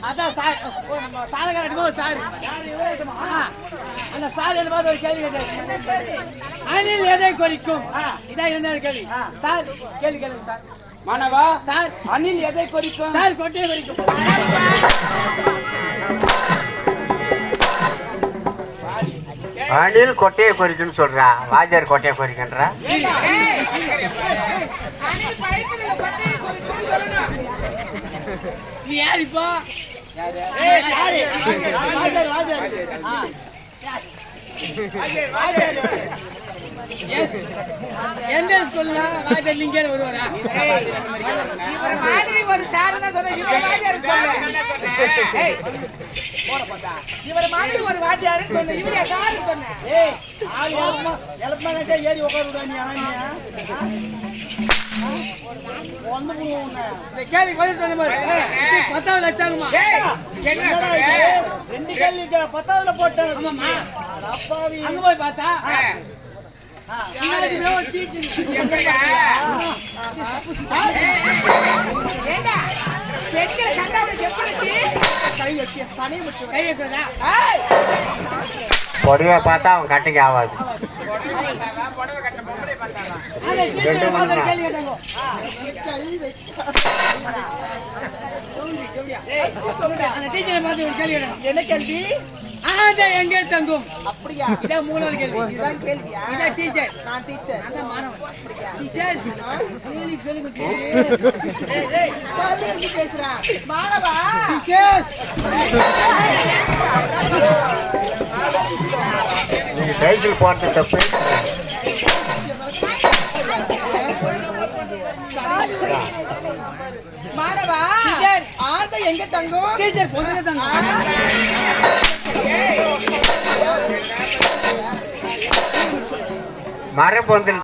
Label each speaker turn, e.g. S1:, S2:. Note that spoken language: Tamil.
S1: அதான் சார் நம்ம தாளகாரட்டுமோ சார் அந்த சார் என்ன பார்த்து ஒரு கேள்வி கேட்டாரு. அணில் எதை குறிக்கும்? இதான் இரண்டாவது கேள்வி. சார் கேள்வி கேளுங்க சார்.
S2: மாணவா
S1: சார்
S2: அணில் எதை குறிக்கும்?
S1: சார் கொட்டையை குறிக்கும்.
S3: அணில் கொட்டையை குறிக்குன்னு சொல்றா, வாஜர் கொட்டையை குறிக்கின்றா.
S1: நீ யார் இப்போ? எந்த ஸ்கூல்ல வாஜர் நீங்க வருவாரா?
S4: ஒரு சார் தான் சொன்னேன். இவர் மாதிரி ஒரு வாத்தியாரு சொன்ன. இவர் யாரு சொன்னேன்?
S2: ஏறி உட்காருடா நீ.
S1: இந்த கேள்வி பதில் சொல்ல மாதிரி 10வது லட்சமா?
S2: ரெண்டு கேள்வி 10வது போட்டேன்.
S1: அங்க போய் பார்த்தா
S3: பொடியை பார்த்தா அவன் கட்டிக்கு ஆகாது.
S4: என்ன கேள்வி?
S1: எங்கே தங்கும்?
S4: அப்படியா?
S1: இதான் 3வது கேள்வி.
S4: இதான் கேள்வியா?
S1: இதான் டீச்சர்.
S4: நான் டீச்சர்.
S1: அதான் மாணவன்.
S4: அப்படியா?
S1: டீச்சர்ஸ்
S4: கல்வி பேசுறேன். மாணவா
S3: நீங்க சைக்கிள் போறது தப்பு.
S4: மாணவா ஆந்த எங்க தங்கும்?
S1: டீச்சர் பொண்ணுங்க தங்கும்.
S3: மரப்பொந்தில்